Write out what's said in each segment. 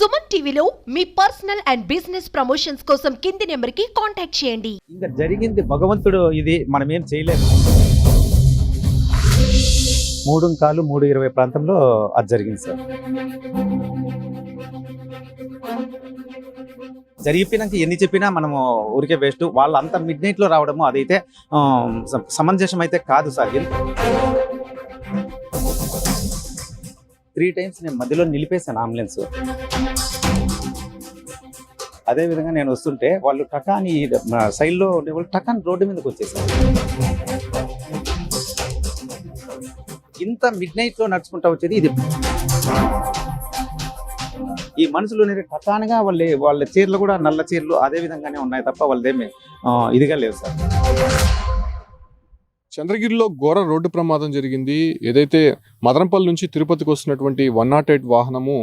సుమన్ టీవీలో మీ personal and business promotions కోసం కింది నెంబర్కి కాంటాక్ట్ చేయండి. ఇంకా జరిగింది భగవంతుడు, ఇది మనం ఏం చేయలేము. 3:20 ప్రాంతంలో అది జరిగింది సార్. జరిగిపోయినాక ఎన్ని చెప్పినా మనము ఊరికే వేస్ట్. వాళ్ళంతా మిడ్ నైట్లో రావడము అదైతే సమంజసం అయితే కాదు సార్. 3 times నేను మధ్యలో నిలిపేశాను అంబులెన్స్. అదేవిధంగా నేను వస్తుంటే వాళ్ళు టకాని సైడ్లో ఉండేవాళ్ళు టకాని రోడ్డు మీదకి వచ్చేసారు. ఇంత మిడ్ నైట్లో నడుచుకుంటా వచ్చేది ఇది. ఈ మనుషులు టకానిగా వాళ్ళ చీరలు కూడా నల్ల చీరలు అదే విధంగానే ఉన్నాయి తప్ప వాళ్ళదేమి ఇదిగా లేవు సార్. చంద్రగిరిలో ఘోర రోడ్డు ప్రమాదం జరిగింది. ఏదైతే మదనపల్లి నుంచి తిరుపతికి వస్తున్నటువంటి 108 వాహనము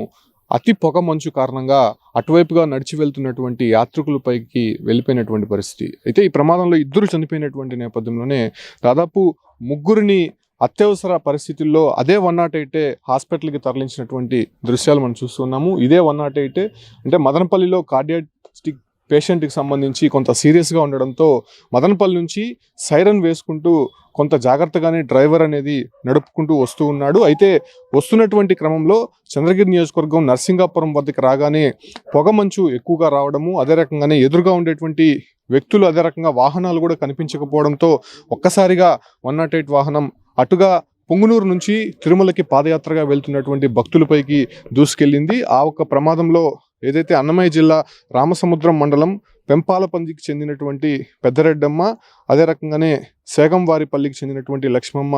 అతి పొగ మంచు కారణంగా అటువైపుగా నడిచి వెళ్తున్నటువంటి యాత్రికులపైకి వెళ్ళిపోయినటువంటి పరిస్థితి. అయితే ఈ ప్రమాదంలో 2 చనిపోయినటువంటి నేపథ్యంలోనే దాదాపు 3 అత్యవసర పరిస్థితుల్లో అదే 108 హాస్పిటల్కి తరలించినటువంటి దృశ్యాలు మనం చూస్తున్నాము. ఇదే 108 అంటే మదనపల్లిలో కార్డియాటిక్ పేషెంట్కి సంబంధించి కొంత సీరియస్గా ఉండడంతో మదనపల్లి నుంచి సైరన్ వేసుకుంటూ కొంత జాగ్రత్తగానే డ్రైవర్ అనేది నడుపుకుంటూ వస్తూ ఉన్నాడు. అయితే వస్తున్నటువంటి క్రమంలో చంద్రగిరి నియోజకవర్గం నర్సింగాపురం వద్దకు రాగానే పొగ మంచు ఎక్కువగా రావడము, అదే రకంగానే ఎదురుగా ఉండేటువంటి వ్యక్తులు అదే రకంగా వాహనాలు కూడా కనిపించకపోవడంతో ఒక్కసారిగా 108 వాహనం అటుగా పొంగునూరు నుంచి తిరుమలకి పాదయాత్రగా వెళ్తున్నటువంటి భక్తులపైకి దూసుకెళ్ళింది. ఆ ఒక్క ప్రమాదంలో ఏదైతే అన్నమయ్య జిల్లా రామసముద్రం మండలం పెంపాలపందికి చెందినటువంటి పెద్దరెడ్డమ్మ, అదే రకంగానే సేగంవారిపల్లికి చెందినటువంటి లక్ష్మమ్మ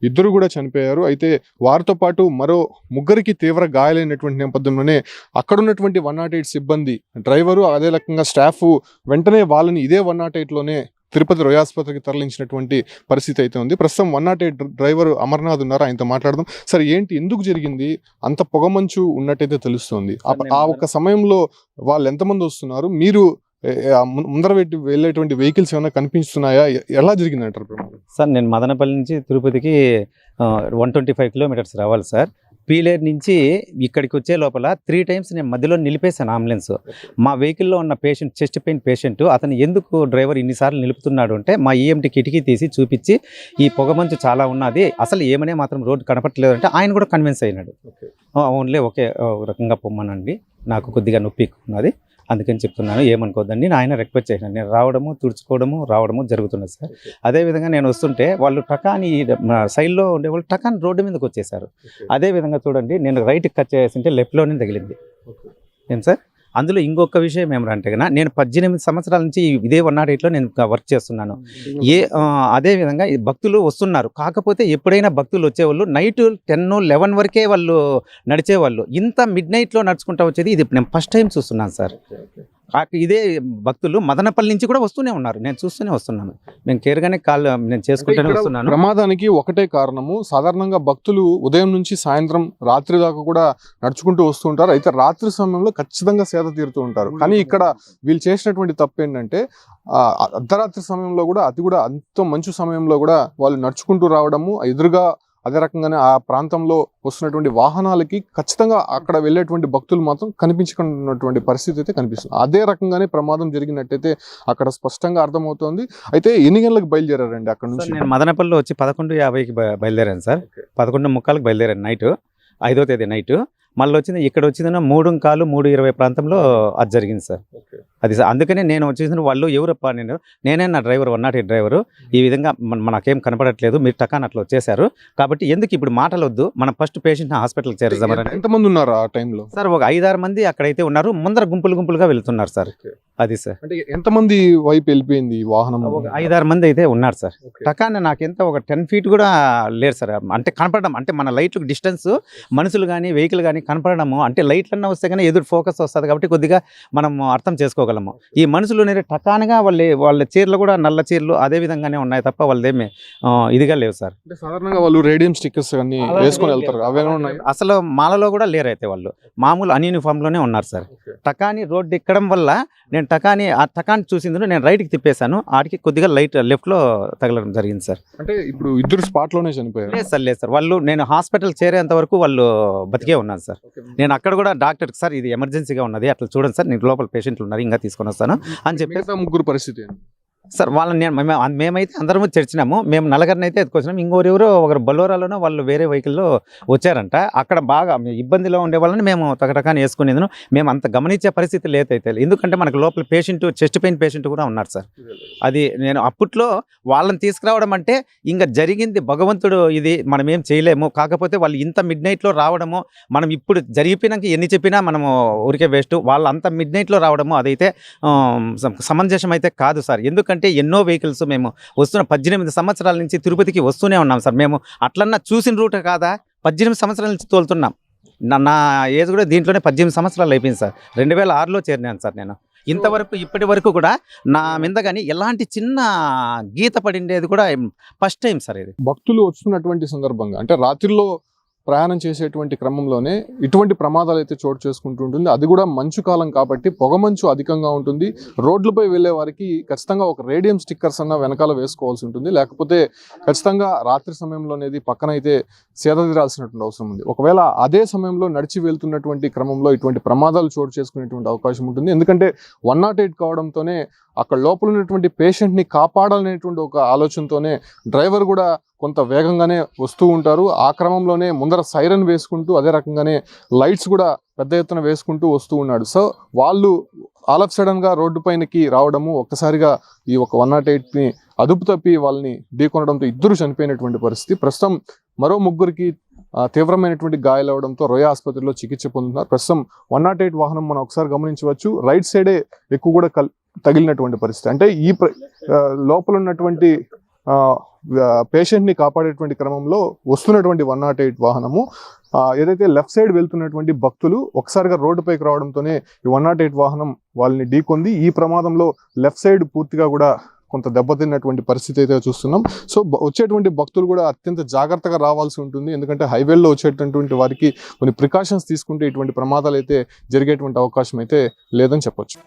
ఇద్దరు కూడా చనిపోయారు. అయితే వారితో పాటు మరో 3 తీవ్ర గాయాలైనటువంటి నేపథ్యంలోనే అక్కడున్నటువంటి 108 సిబ్బంది, డ్రైవరు అదే రకంగా స్టాఫ్ వెంటనే వాళ్ళని ఇదే 108లోనే తిరుపతి రొయాస్పత్రికి తరలించినటువంటి పరిస్థితి అయితే ఉంది. ప్రస్తుతం 108 డ్రైవర్ అమర్నాథ్ ఉన్నారు, ఆయనతో మాట్లాడదాం. సరే, ఏంటి, ఎందుకు జరిగింది? అంత పొగమంచు ఉన్నట్టయితే తెలుస్తుంది. ఆ ఒక్క సమయంలో వాళ్ళు ఎంతమంది వస్తున్నారు? మీరు ముందర వెళ్ళేటువంటి వెహికల్స్ ఏమైనా కనిపిస్తున్నాయా? ఎలా జరిగింది అంటారు ప్రమాదం? సార్, నేను మదనపల్లి నుంచి తిరుపతికి 125 కిలోమీటర్స్ రావాలి సార్. పీలేరు నుంచి ఇక్కడికి వచ్చే లోపల 3 times నేను మధ్యలో నిలిపేశాను అంబులెన్స్. మా వెహికల్లో ఉన్న పేషెంట్, చెస్ట్ పెయిన్ పేషెంట్, అతను ఎందుకు డ్రైవర్ ఇన్నిసార్లు నిలుపుతున్నాడు అంటే మా ఈఎంటీ కిటికీ తీసి చూపించి ఈ పొగమంచు చాలా ఉన్నది, అసలు ఏమనే మాత్రం రోడ్డు కనపట్లేదు అంటే ఆయన కూడా కన్విన్స్ అయినాడు. ఓన్లీ ఒకే రకంగా పొమ్మనండి, నాకు కొద్దిగా నొప్పి ఉన్నది అందుకని చెప్తున్నాను, ఏమనుకోద్దండి. ఆయన రిక్వెస్ట్ చేసినాను. నేను రావడము జరుగుతున్నది సార్. అదేవిధంగా నేను వస్తుంటే వాళ్ళు టకాని సైడ్లో ఉండేవాళ్ళు టకాని రోడ్డు మీదకి వచ్చేసారు. అదేవిధంగా చూడండి, నేను రైట్కి కట్ చేసింటే లెఫ్ట్లోనే తగిలింది. ఏం సార్, అందులో ఇంకొక విషయం ఏమంటే కన్నా, నేను 18 సంవత్సరాల నుంచి ఇదే 108లో నేను వర్క్ చేస్తున్నాను. అదేవిధంగా భక్తులు వస్తున్నారు, కాకపోతే ఎప్పుడైనా భక్తులు వచ్చేవాళ్ళు నైట్ 10, 11 వరకే వాళ్ళు నడిచేవాళ్ళు. ఇంత మిడ్ నైట్లో నడుచుకుంటూ వచ్చేది ఇది నేను ఫస్ట్ టైం చూస్తున్నాను సార్. ఇదే భక్తులు మదనపల్లి నుంచి కూడా వస్తూనే ఉన్నారు, నేను చూస్తూనే వస్తున్నాను. నేను కేర్గానే నేను చేసుకుంటూనే వస్తున్నాను. ప్రమాదానికి ఒకటే కారణము, సాధారణంగా భక్తులు ఉదయం నుంచి సాయంత్రం రాత్రి దాకా కూడా నడుచుకుంటూ వస్తూ ఉంటారు. అయితే రాత్రి సమయంలో ఖచ్చితంగా సేద తీరుతూ ఉంటారు. కానీ ఇక్కడ వీళ్ళు చేసినటువంటి తప్పు ఏంటంటే అర్ధరాత్రి సమయంలో కూడా అది కూడా అంత మంచు సమయంలో కూడా వాళ్ళు నడుచుకుంటూ రావడము, ఎదురుగా అదే రకంగానే ఆ ప్రాంతంలో వస్తున్నటువంటి వాహనాలకి ఖచ్చితంగా అక్కడ వెళ్ళేటువంటి భక్తులు మాత్రం కనిపించుకున్నటువంటి పరిస్థితి అయితే కనిపిస్తుంది. అదే రకంగానే ప్రమాదం జరిగినట్టయితే అక్కడ స్పష్టంగా అర్థమవుతోంది. అయితే ఎన్ని గంటలకు బయలుదేరారండి అక్కడ నుంచి? నేను మదనపల్లిలో వచ్చి 11:50కి బయలుదేరాను సార్. 11:45కి బయలుదేరాను నైట్, 5వ తేదీ నైట్. మళ్ళీ వచ్చింది ఇక్కడ వచ్చిందన్న 3:20 ప్రాంతంలో అది జరిగింది సార్. అది సార్, అందుకనే నేను వచ్చేసిన వాళ్ళు ఎవరప్ప, నేనే నా డ్రైవర్ 108 డ్రైవరు, ఈ విధంగా మనకేం కనపడట్లేదు, మీరు టకాన్ అట్లా వచ్చేసారు కాబట్టి ఎందుకు ఇప్పుడు మాటలు వద్దు, మనం ఫస్ట్ పేషెంట్ని హాస్పిటల్కి చేరుదామని. ఎంతమంది ఉన్నారు ఆ టైంలో? సార్, ఒక 5-6 మంది అక్కడైతే ఉన్నారు, ముందర గుంపులుగా వెళ్తున్నారు సార్. అది సార్, అంటే ఎంతమంది వైపు వెళ్ళిపోయింది వాహనం? ఒక 5-6 మంది అయితే ఉన్నారు సార్. టకాన్ నాకెంత ఒక 10 feet కూడా లేరు సార్. అంటే కనపడడం అంటే మన లైట్లకు డిస్టెన్స్, మనుషులు కానీ వెహికల్ కానీ కనపడము, అంటే లైట్లన్నా వస్తే కానీ ఎదురు ఫోకస్ వస్తుంది కాబట్టి కొద్దిగా మనం అర్థం చేసుకోగలం. తీసుకోగలము. ఈ మనుషులు అనేది టకానగా వాళ్ళ చీరలు కూడా నల్ల చీరలు అదే విధంగానే ఉన్నాయి తప్ప వాళ్ళదేమి ఇదిగా లేవు సార్. అంటే సాధారణంగా వాళ్ళు రేడియం స్టిక్కర్స్ అన్ని వేసుకొని వెళ్తారు, అవేనా ఉన్నాయి? అసలు మాలలో కూడా లేరు అయితే వాళ్ళు మామూలు అన్యూనిఫామ్ లోనే ఉన్నారు సార్. టకాని రోడ్డు ఎక్కడం వల్ల నేను ఆ టకాని చూసింది నేను రైట్కి తిప్పేశాను, ఆడికి కొద్దిగా లైట్ లెఫ్ట్ లో తగలడం జరిగింది సార్. అంటే ఇప్పుడు ఇద్దరు స్పాట్ లోనే చనిపోయారు? లేదు సార్ వాళ్ళు నేను హాస్పిటల్ చేరేంత వరకు వాళ్ళు బతికే ఉన్నాను సార్. నేను అక్కడ కూడా డాక్టర్ సార్ ఇది ఎమర్జెన్సీగా ఉన్నది అట్లా చూడండి సార్, నీకు లోపల పేషెంట్లు ఉన్నారు ఇంకా తీసుకొని వస్తాను అని చెప్పి. మిగతా ముగ్గురు పరిస్థితి ఏంటి? సార్ వాళ్ళని మేమైతే అందరము చర్చినాము, మేము నలుగురిని అయితే ఎత్తుకొచ్చినాము. ఇంకోరెవరో ఒకరు బలోరాలోనో వాళ్ళు వేరే వెహికల్లో వచ్చారంట. అక్కడ బాగా ఇబ్బందిలో ఉండే వాళ్ళని మేము టకటకాని వేసుకునేది మేము అంత గమనించే పరిస్థితి లేదైతే, ఎందుకంటే మనకు లోపల పేషెంట్ చెస్ట్ పెయిన్ పేషెంట్ కూడా ఉన్నారు సార్. అది నేను అప్పట్లో వాళ్ళని తీసుకురావడం అంటే ఇంకా జరిగింది భగవంతుడు, ఇది మనం ఏం చేయలేము. కాకపోతే వాళ్ళు ఇంత మిడ్ నైట్లో రావడము, మనం ఇప్పుడు జరిగిపోయినాక ఎన్ని చెప్పినా మనము ఊరికే వేస్ట్. వాళ్ళు అంత మిడ్ నైట్లో రావడము అదైతే సమంజసం అయితే కాదు సార్. ఎందుకంటే ఎన్నో వెహికల్స్ మేము వస్తున్న 18 సంవత్సరాల నుంచి తిరుపతికి వస్తూనే ఉన్నాం సార్. మేము అట్లన్నా చూసిన రూట్ కాదా 18 సంవత్సరాల నుంచి తోలుతున్నాం. నా ఏజ్ కూడా దీంట్లోనే 18 సంవత్సరాలు అయిపోయింది సార్. 2006లో చేరినాను సార్ నేను. ఇంతవరకు ఇప్పటి వరకు కూడా నా మీద కానీ ఎలాంటి చిన్న గీత పడిండేది కూడా ఫస్ట్ టైం సార్ ఇది. భక్తులు వస్తున్నటువంటి సందర్భంగా అంటే రాత్రిలో ప్రయాణం చేసేటువంటి క్రమంలోనే ఇటువంటి ప్రమాదాలు అయితే చోటు చేసుకుంటూ ఉంటుంది. అది కూడా మంచు కాలం కాబట్టి పొగమంచు అధికంగా ఉంటుంది. రోడ్లపై వెళ్ళే వారికి ఖచ్చితంగా ఒక రేడియం స్టిక్కర్స్ అన్న వెనకాల వేసుకోవాల్సి ఉంటుంది, లేకపోతే ఖచ్చితంగా రాత్రి సమయంలో అనేది పక్కన అయితే సేదతీరాల్సినటువంటి అవసరం ఉంది. ఒకవేళ అదే సమయంలో నడిచి వెళ్తున్నటువంటి క్రమంలో ఇటువంటి ప్రమాదాలు చోటు చేసుకునేటువంటి అవకాశం ఉంటుంది. ఎందుకంటే 108 కావడంతోనే అక్కడ లోపల ఉన్నటువంటి పేషెంట్ని కాపాడాలనేటువంటి ఒక ఆలోచనతోనే డ్రైవర్ కూడా కొంత వేగంగానే వస్తూ ఉంటారు. ఆ క్రమంలోనే ముందర సైరన్ వేసుకుంటూ అదే రకంగానే లైట్స్ కూడా పెద్ద ఎత్తున వేసుకుంటూ వస్తూ ఉన్నాడు. సో వాళ్ళు ఆల్ ఆఫ్ సడన్గా రోడ్డు పైనకి రావడము, ఒక్కసారిగా ఈ ఒక 108ని అదుపు తప్పి వాళ్ళని ఢీకొనడంతో ఇద్దరు చనిపోయినటువంటి పరిస్థితి. ప్రస్తుతం మరో ముగ్గురికి తీవ్రమైనటువంటి గాయాలవడంతో రోయా ఆసుపత్రిలో చికిత్స పొందుతున్నారు. ప్రస్తుతం 108 వాహనం మనం ఒకసారి గమనించవచ్చు, రైట్ సైడే ఎక్కువ కూడా తగిలినటువంటి పరిస్థితి. అంటే ఈ లోపల ఉన్నటువంటి పేషెంట్ని కాపాడేటువంటి క్రమంలో వస్తున్నటువంటి 108 వాహనము ఏదైతే లెఫ్ట్ సైడ్ వెళ్తున్నటువంటి భక్తులు ఒకసారిగా రోడ్డుపైకి రావడంతోనే ఈ 108 వాహనం వాళ్ళని ఢీకొంది. ఈ ప్రమాదంలో లెఫ్ట్ సైడ్ పూర్తిగా కూడా కొంత దెబ్బతిన్నటువంటి పరిస్థితి అయితే చూస్తున్నాం. సో వచ్చేటువంటి భక్తులు కూడా అత్యంత జాగ్రత్తగా రావాల్సి ఉంటుంది. ఎందుకంటే హైవేల్లో వచ్చేటటువంటి వారికి కొన్ని ప్రికాషన్స్ తీసుకుంటే ఇటువంటి ప్రమాదాలు అయితే జరిగేటువంటి అవకాశం అయితే లేదని చెప్పొచ్చు.